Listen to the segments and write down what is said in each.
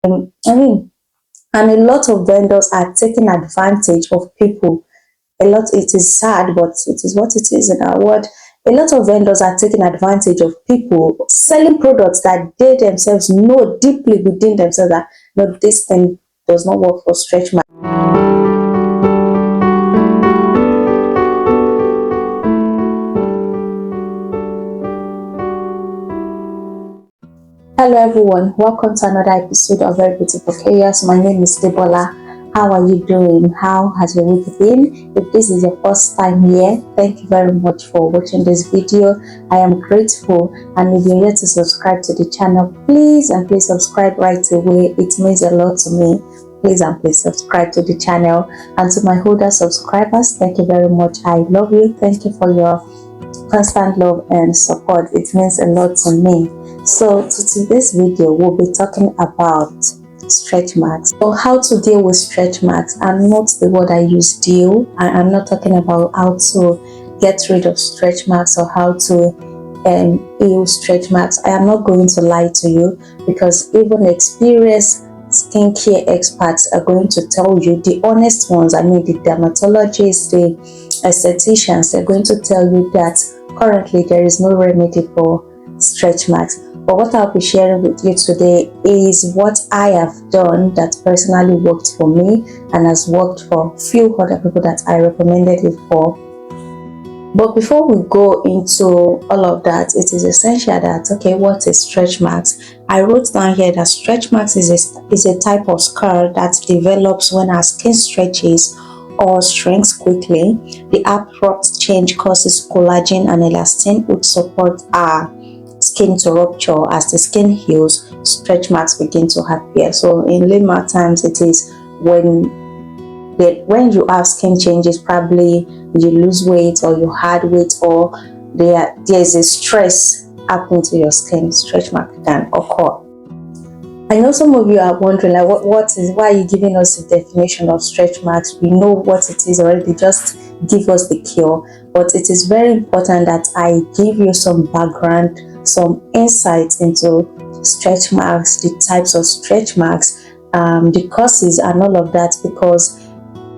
I mean, and a lot of vendors are taking advantage of people. It is sad, but it is what it is in our world. A lot of vendors are taking advantage of people selling products that they themselves know deeply within themselves that no, this thing does not work for stretch marks. Hello everyone, welcome to another episode of Very Beautiful Chaos. My name is Debola. How are you doing? How has your week been? If this is your first time here, thank you very much for watching this video. I am grateful, and if you're yet to subscribe to the channel, please subscribe right away. It means a lot to me. Please subscribe to the channel. And to my older subscribers, thank you very much. I love you. Thank you for your constant love and support. It means a lot to me. So today's video we'll be talking about stretch marks, or how to deal with stretch marks. And not the word I use, deal. I'm not talking about how to get rid of stretch marks or how to heal stretch marks. I am not going to lie to you, because even experienced skincare experts are going to tell you, the honest ones, I mean the dermatologists, the estheticians, they're going to tell you that currently there is no remedy for stretch marks. But what I'll be sharing with you today is what I have done that personally worked for me and has worked for few other people that I recommended it for. But before we go into all of that, it is essential that, okay, what is stretch marks? I wrote down here that stretch marks is a type of scar that develops when our skin stretches or shrinks quickly. The abrupt change causes collagen and elastin, which support our skin to rupture. As the skin heals, stretch marks begin to appear. So in layman terms, it is when you have skin changes, probably you lose weight or you add weight, or there's a stress happening to your skin, stretch mark can occur. I know some of you are wondering, like, why are you giving us the definition of stretch marks? We know what it is already, just give us the cure. But it is very important that I give you some background, some insights into stretch marks, the types of stretch marks, the causes and all of that, because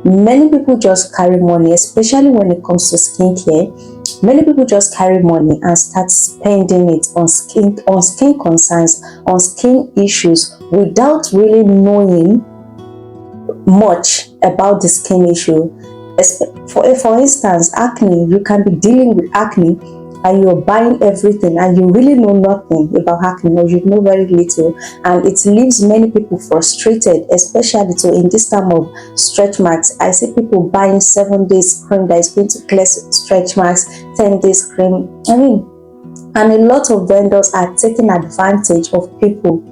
many people just carry money, especially when it comes to skincare. Many people just carry money and start spending it on skin concerns, on skin issues, without really knowing much about the skin issue. For instance, acne. You can be dealing with acne and you're buying everything and you really know nothing about acne, or you know very little, and it leaves many people frustrated, especially in this time of stretch marks. I see people buying 7 days cream that is going to clear stretch marks, 10 days cream. And a lot of vendors are taking advantage of people.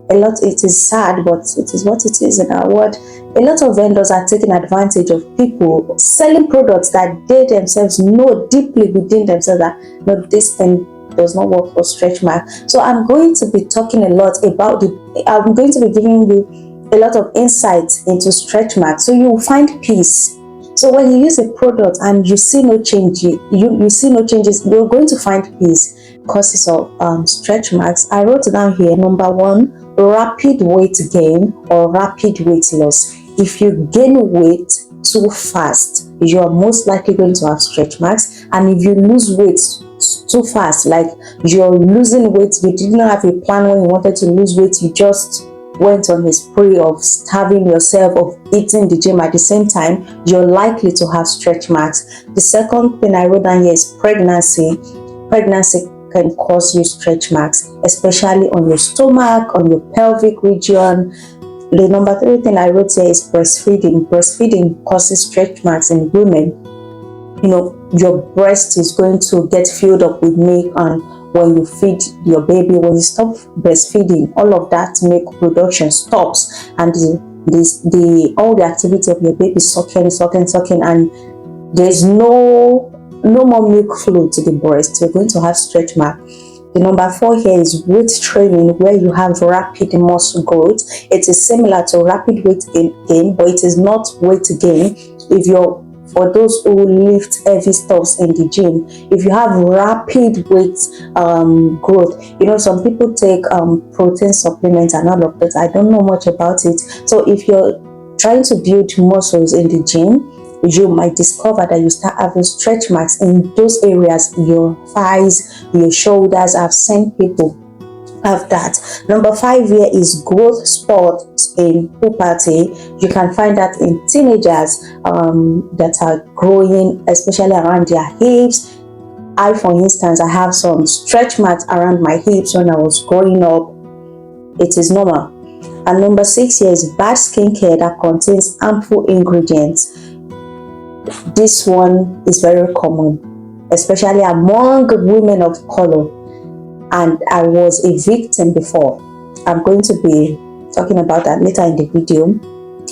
It is sad, but it is what it is in our world. A lot of vendors are taking advantage of people selling products that they themselves know deeply within themselves that no, this thing does not work for stretch mark. So I'm going to be talking a lot about I'm going to be giving you a lot of insights into stretch marks, so you will find peace. So when you use a product and you see no change, you see no changes, you're going to find peace. Causes of stretch marks, I wrote down here. Number 1, rapid weight gain or rapid weight loss. If you gain weight too fast, you are most likely going to have stretch marks. And if you lose weight too fast, like you're losing weight, you didn't have a plan when you wanted to lose weight, you just went on a spree of starving yourself, of eating the gym at the same time, you're likely to have stretch marks. The second thing I wrote down here is pregnancy. Pregnancy can cause you stretch marks, especially on your stomach, on your pelvic region. The number 3 thing I wrote here is breastfeeding. Breastfeeding causes stretch marks in women. You know, your breast is going to get filled up with milk, and when you feed your baby, when you stop breastfeeding, all of that milk production stops, and all the activity of your baby sucking, and there's no more milk flow to the breast. You're going to have stretch mark. The number 4 here is weight training, where you have rapid muscle growth. It is similar to rapid weight gain, but it is not weight gain. If you're for those who lift heavy stuffs in the gym. If you have rapid weight growth, some people take protein supplements and all of that. I don't know much about it. So if you're trying to build muscles in the gym, you might discover that you start having stretch marks in those areas, your thighs, your shoulders. I've seen people have that. Number 5 here is growth spots in puberty. You can find that in teenagers that are growing, especially around their hips. For instance, I have some stretch marks around my hips when I was growing up. It is normal. And number 6 here is bad skincare that contains harmful ingredients. This one is very common, especially among women of color, and I was a victim before. I'm going to be talking about that later in the video.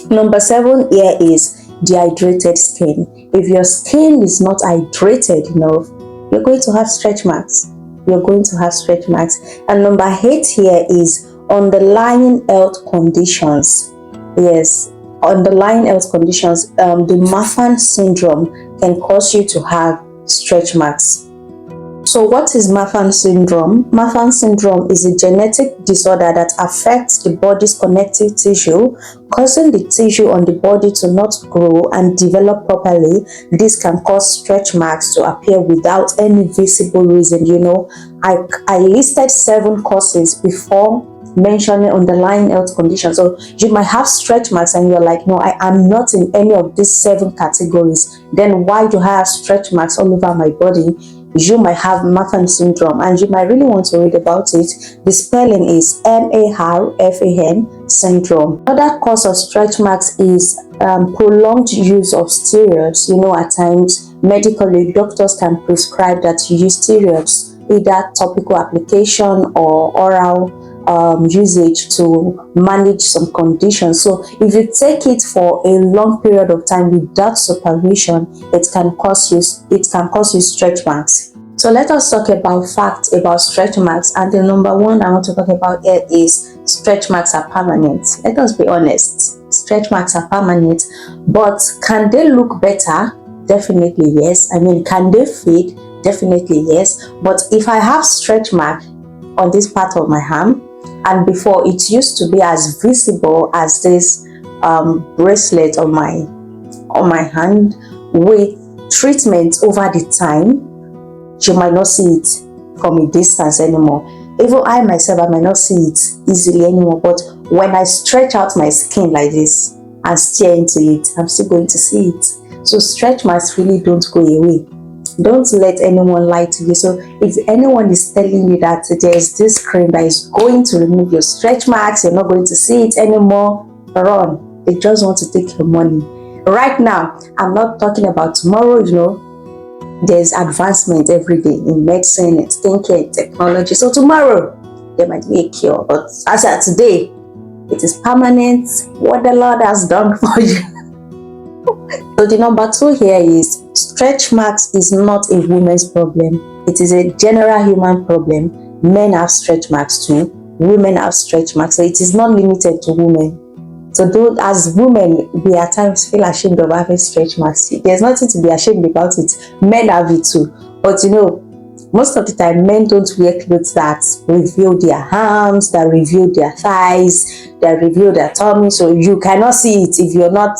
Number 7 here is dehydrated skin. If your skin is not hydrated enough, you're going to have stretch marks. And number 8 here is underlying health conditions. Yes, underlying health conditions. The Marfan syndrome can cause you to have stretch marks. So what is Marfan syndrome? Marfan syndrome is a genetic disorder that affects the body's connective tissue, causing the tissue on the body to not grow and develop properly. This can cause stretch marks to appear without any visible reason. I listed 7 causes before mentioning underlying health conditions. So you might have stretch marks and you're like, no, I am not in any of these 7 categories. Then why do I have stretch marks all over my body? You might have Marfan syndrome, and you might really want to read about it. The spelling is Marfan syndrome. Another cause of stretch marks is prolonged use of steroids. At times, medically, doctors can prescribe that you use steroids, either topical application or oral usage to manage some conditions. So if you take it for a long period of time without supervision, it can cause you stretch marks. So let us talk about facts about stretch marks, and the number 1 I want to talk about here is stretch marks are permanent. Let us be honest, stretch marks are permanent, but can they look better? Definitely yes. Can they fade? Definitely yes. But if I have stretch mark on this part of my arm, and before it used to be as visible as this bracelet on my hand, with treatment over the time, you might not see it from a distance anymore. Even I myself, I might not see it easily anymore, but when I stretch out my skin like this and stare into it, I'm still going to see it. So stretch marks really don't go away. Don't let anyone lie to you. So if anyone is telling you that there's this cream that is going to remove your stretch marks, you're not going to see it anymore, run. They just want to take your money. Right now, I'm not talking about tomorrow. There's advancement every day in medicine and skincare and technology. So tomorrow, there might be a cure. But as of today, it is permanent. What the Lord has done for you. So the number 2 here is stretch marks is not a woman's problem. It is a general human problem. Men have stretch marks too. Women have stretch marks. So it is not limited to women. So though as women, we at times feel ashamed of having stretch marks. There's nothing to be ashamed about it. Men have it too. But most of the time, men don't wear clothes that reveal their arms, that reveal their thighs, that reveal their tummy. So you cannot see it if you're not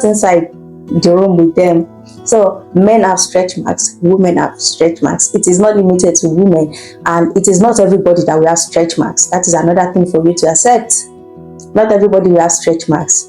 inside the room with them. So men have stretch marks, women have stretch marks. It is not limited to women, and it is not everybody that will have stretch marks. That is another thing for you to accept. Not everybody will have stretch marks.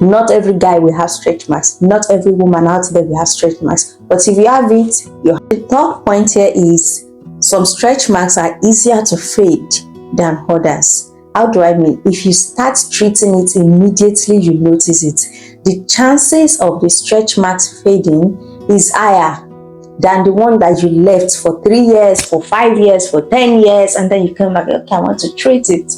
Not every guy will have stretch marks. Not every woman out there will have stretch marks. But if you have it, the third point here is some stretch marks are easier to fade than others. How do I mean? If you start treating it immediately, you notice it. The chances of the stretch marks fading is higher than the one that you left for 3 years, for 5 years, for 10 years, and then you come back, okay, I want to treat it.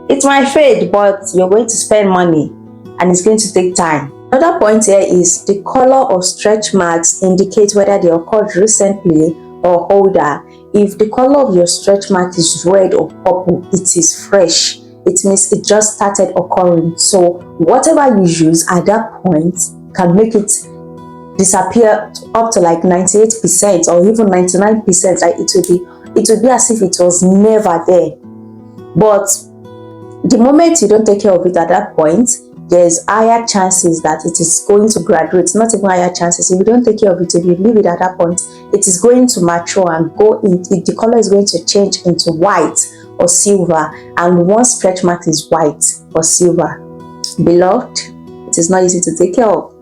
It might fade, but you're going to spend money and it's going to take time. Another point here is the color of stretch marks indicates whether they occurred recently or older. If the color of your stretch mark is red or purple, it is fresh. It means it just started occurring. So whatever you use at that point can make it disappear up to like 98% or even 99%. Like it would be as if it was never there. But the moment you don't take care of it at that point, there's higher chances that it is going to graduate. Not even higher chances. If you don't take care of it, if you leave it at that point, it is going to mature and go in. The color is going to change into white or silver. And one stretch mark is white or silver. Beloved, it is not easy to take care of.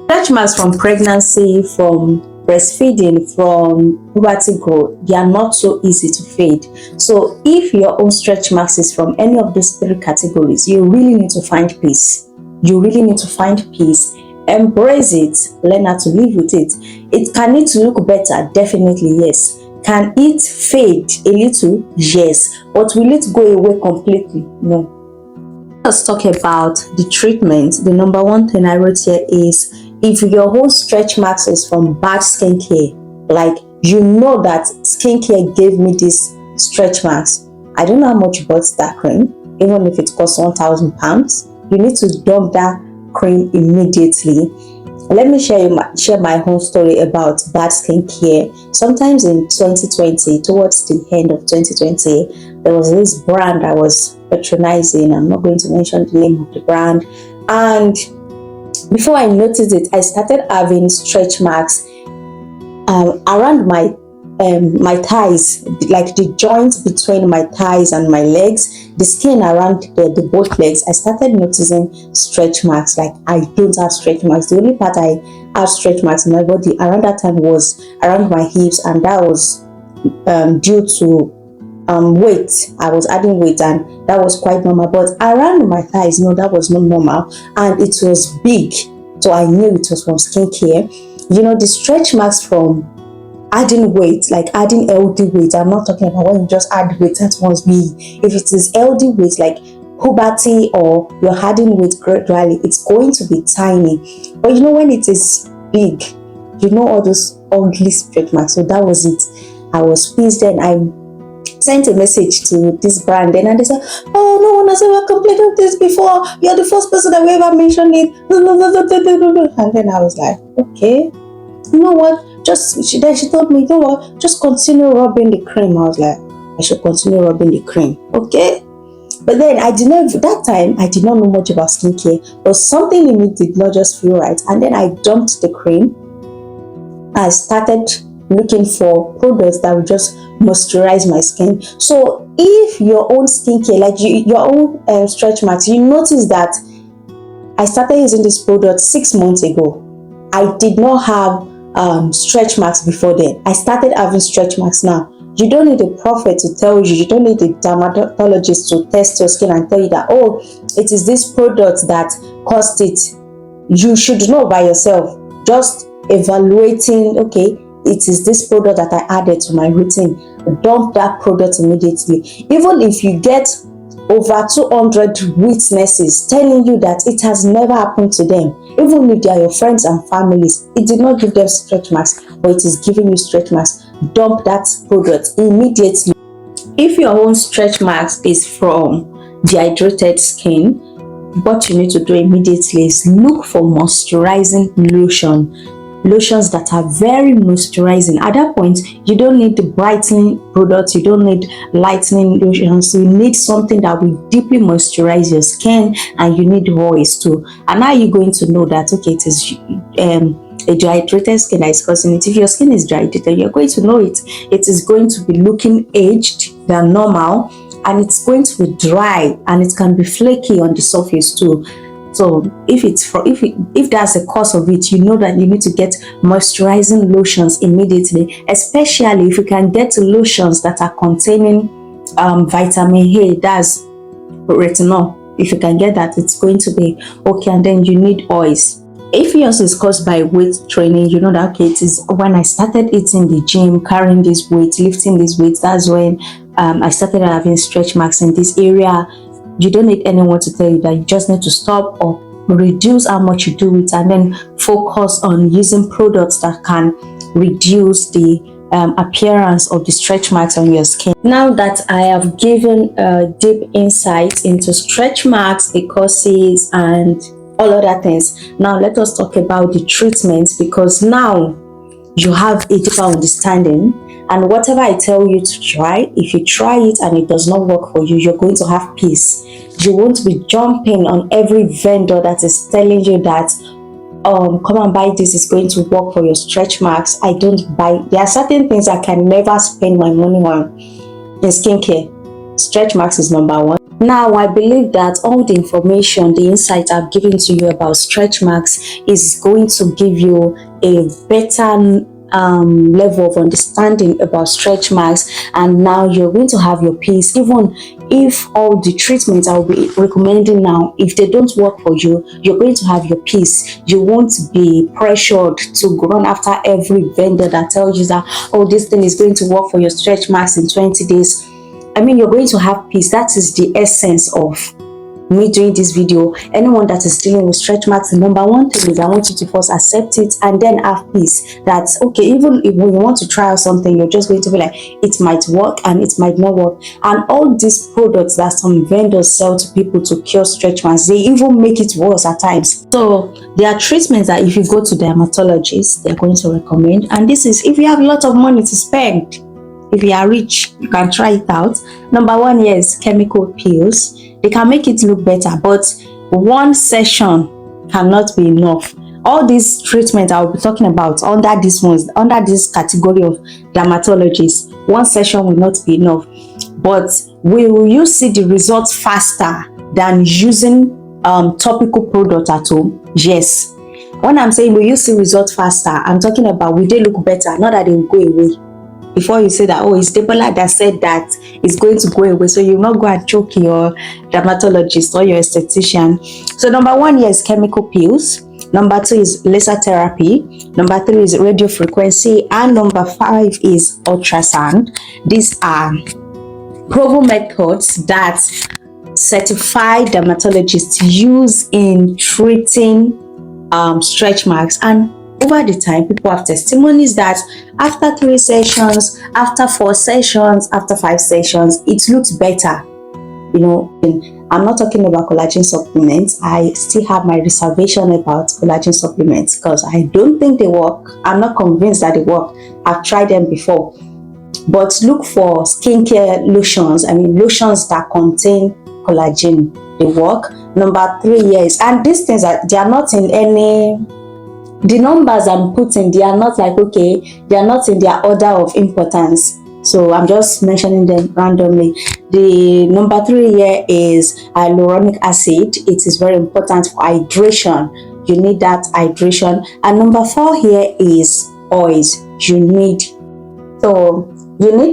Stretch marks from pregnancy, from breastfeeding, from puberty growth, they are not so easy to fade. So if your own stretch marks is from any of these three categories, you really need to find peace. You really need to find peace. Embrace it. Learn how to live with it. Can it look better? Definitely yes. Can it fade a little? Yes. But will it go away completely? No. Let's talk about the treatment. The number one thing I wrote here is, if your whole stretch marks is from bad skincare, like you know that skincare gave me these stretch marks, I don't know how much you bought that cream, even if it costs £1,000, you need to dump that cream immediately. Let me share my own story about bad skincare. Sometimes in 2020, towards the end of 2020, there was this brand I was patronizing. I'm not going to mention the name of the brand. And before I noticed it, I started having stretch marks around my thighs, like the joint between my thighs and my legs, the skin around the both legs. I started noticing stretch marks. Like, I don't have stretch marks. The only part I have stretch marks in my body around that time was around my hips, and that was due to weight. I was adding weight, and that was quite normal. But around my thighs, no, that was not normal, and it was big. So I knew it was from skincare. You know, the stretch marks from adding weight, like adding healthy weight. I'm not talking about when you just add weight, that must be. If it is healthy weight, like puberty, or you're adding weight gradually, it's going to be tiny. But you know, when it is big, you know, all those ugly stretch marks. So that was it. I was pissed, and I sent a message to this brand, and they said, oh, no one has ever complained of this before. You're the first person that we ever mentioned it. And then I was like, okay, you know what? She told me, you know what? Just continue rubbing the cream. I was like, I should continue rubbing the cream, okay? But then that time I did not know much about skincare, but something in it did not just feel right. And then I dumped the cream. I started looking for products that would just moisturize my skin. So if your own skincare, like your own stretch marks, you notice that I started using this product 6 months ago. I did not have stretch marks before then. I started having stretch marks now. You don't need a prophet to tell you. You don't need a dermatologist to test your skin and tell you that, oh, it is this product that caused it. You should know by yourself. Just evaluating, okay, it is this product that I added to my routine. Dump that product immediately. Even if you get over 200 witnesses telling you that it has never happened to them, even if they are your friends and families, it did not give them stretch marks, but it is giving you stretch marks, dump that product immediately. If your own stretch marks is from dehydrated skin, what you need to do immediately is look for moisturizing lotions that are very moisturizing. At that point, you don't need the brightening products, you don't need lightening lotions. You need something that will deeply moisturize your skin, and you need oils too. And now you're going to know that, okay, it is a dehydrated skin that is causing it. If your skin is dehydrated, you're going to know it. It is going to be looking aged than normal, and it's going to be dry, and it can be flaky on the surface too. So if that's the cause of it, you know that you need to get moisturizing lotions immediately, especially if you can get lotions that are containing vitamin A, that's retinol. If you can get that, it's going to be okay. And then you need oils. If yours is caused by weight training, you know that, okay, it is when I started eating the gym, carrying this weight, lifting this weight, that's when I started having stretch marks in this area. You don't need anyone to tell you that. You just need to stop or reduce how much you do it, and then focus on using products that can reduce the appearance of the stretch marks on your skin. Now that I have given a deep insight into stretch marks, the causes, and all other things. Now let us talk about the treatment, because now you have a deeper understanding, and whatever I tell you to try, if you try it and it does not work for you, you're going to have peace. You won't be jumping on every vendor that is telling you that come and buy this, is going to work for your stretch marks. I don't buy. There are certain things I can never spend my money on in skincare. Stretch marks is number one. Now, I believe that all the information, the insight I've given to you about stretch marks is going to give you a better level of understanding about stretch marks, and now you're going to have your peace. Even if all the treatments I'll be recommending now, if they don't work for you, you're going to have your peace. You won't be pressured to run after every vendor that tells you that, oh, this thing is going to work for your stretch marks in 20 days. I mean, you're going to have peace. That is the essence of me doing this video. Anyone that is dealing with stretch marks, the number one thing is I want you to first accept it and then have peace. That's okay. Even if you want to try out something, you're just going to be like, it might work and it might not work. And all these products that some vendors sell to people to cure stretch marks, they even make it worse at times. So there are treatments that if you go to dermatologists, they're going to recommend. And this is if you have a lot of money to spend. If you are rich, you can try it out. Number one here is chemical peels. They can make it look better, but one session cannot be enough. All these treatments I will be talking about under this category of dermatologists, one session will not be enough. But will you see the results faster than using topical product at home? Yes. When I'm saying will you see results faster, I'm talking about will they look better, not that they will go away. Before you say that, oh, it's Debola that said that it's going to go away, so you'll not go and choke your dermatologist or your esthetician. So number one here is chemical peels. Number two is laser therapy. Number three is radio frequency. And number five is ultrasound. These are proven methods that certified dermatologists use in treating stretch marks. And over the time, people have testimonies that after 3 sessions, after 4 sessions, after 5 sessions, it looks better. You know, and I'm not talking about collagen supplements. I still have my reservation about collagen supplements because I don't think they work. I'm not convinced that they work. I've tried them before. But look for skincare lotions. I mean, lotions that contain collagen. They work. Number 3 years. And these things, they are not in any... The numbers I'm putting, they are not like, okay, they are not in their order of importance. So I'm just mentioning them randomly. The number 3 here is hyaluronic acid. It is very important for hydration. You need that hydration. And number 4 here is oils. You need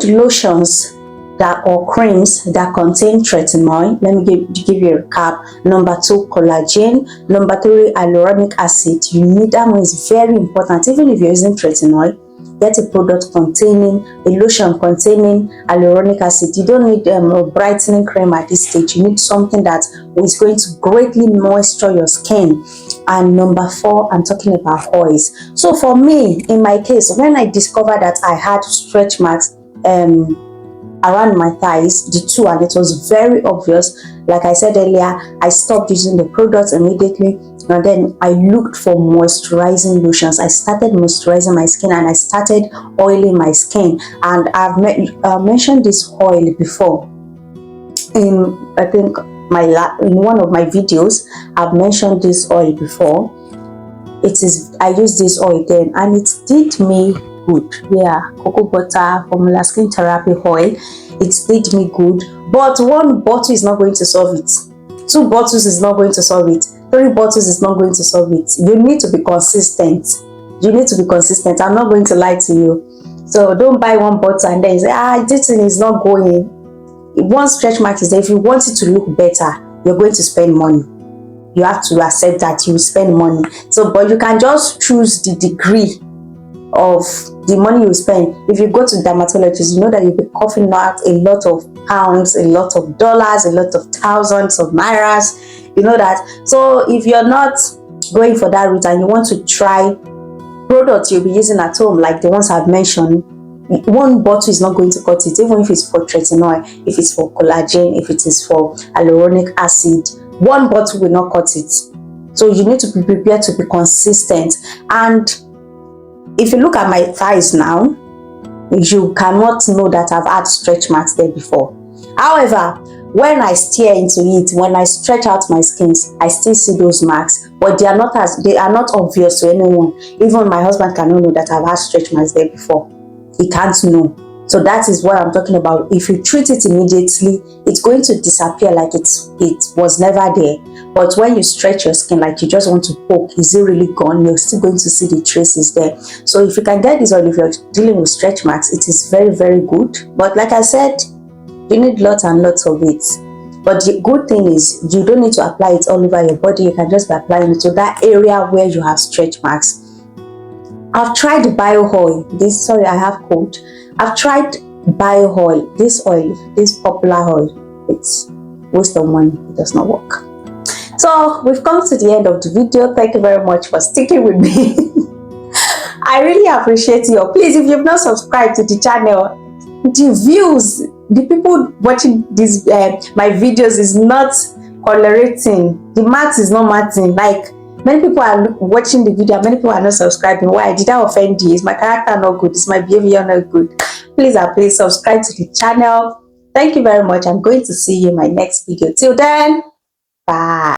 lotions that or creams that contain tretinoin. Let me give you a recap. Number 2, collagen. Number 3, hyaluronic acid. You need that one, is very important. Even if you're using tretinoin, get a product containing a lotion containing hyaluronic acid. You don't need a brightening cream at this stage. You need something that is going to greatly moisture your skin. And number 4, I'm talking about oils. So for me, in my case, when I discovered that I had stretch marks around my thighs, the 2, and it was very obvious, like I said earlier, I stopped using the products immediately, and then I looked for moisturizing lotions. I started moisturizing my skin and I started oiling my skin. And I've mentioned this oil before in, I think, in one of my videos. I've mentioned this oil before. I used this oil then and it did me good. Yeah, cocoa butter formula skin therapy oil. It did me good, but 1 bottle is not going to solve it. 2 bottles is not going to solve it. 3 bottles is not going to solve it. You need to be consistent. You need to be consistent. I'm not going to lie to you. So don't buy 1 bottle and then say, this thing is not going. One stretch mark is there. If you want it to look better, you're going to spend money. You have to accept that you will spend money. So, but you can just choose the degree of the money you spend. If you go to dermatologists, you know that you'll be coughing out a lot of pounds, a lot of dollars, a lot of thousands of nairas. You know that. So if you're not going for that route and you want to try products you'll be using at home, like the ones I've mentioned, 1 bottle is not going to cut it. Even if it's for tretinoin, if it's for collagen, if it is for hyaluronic acid, 1 bottle will not cut it. So you need to be prepared to be consistent. And if you look at my thighs now, you cannot know that I've had stretch marks there before. However, when I stare into it, when I stretch out my skins, I still see those marks, but they are not obvious to anyone. Even my husband cannot know that I've had stretch marks there before. He can't know. So that is what I'm talking about. If you treat it immediately, it's going to disappear like it was never there. But when you stretch your skin, like you just want to poke, is it really gone? You're still going to see the traces there. So if you can get this oil, if you're dealing with stretch marks, it is very, very good. But like I said, you need lots and lots of it. But the good thing is you don't need to apply it all over your body. You can just be applying it to that area where you have stretch marks. I've tried bio oil. I have cold. I've tried bio oil. This popular oil, it's waste of money. It does not work. So we've come to the end of the video. Thank you very much for sticking with me. I really appreciate you. Please, if you've not subscribed to the channel, the views, the people watching this my videos is not correlating. The math is not matching. Like, many people are watching the video, many people are not subscribing. Why? Did I offend you? Is my character not good? Is my behavior not good? Please subscribe to the channel. Thank you very much. I'm going to see you in my next video. Till then, bye.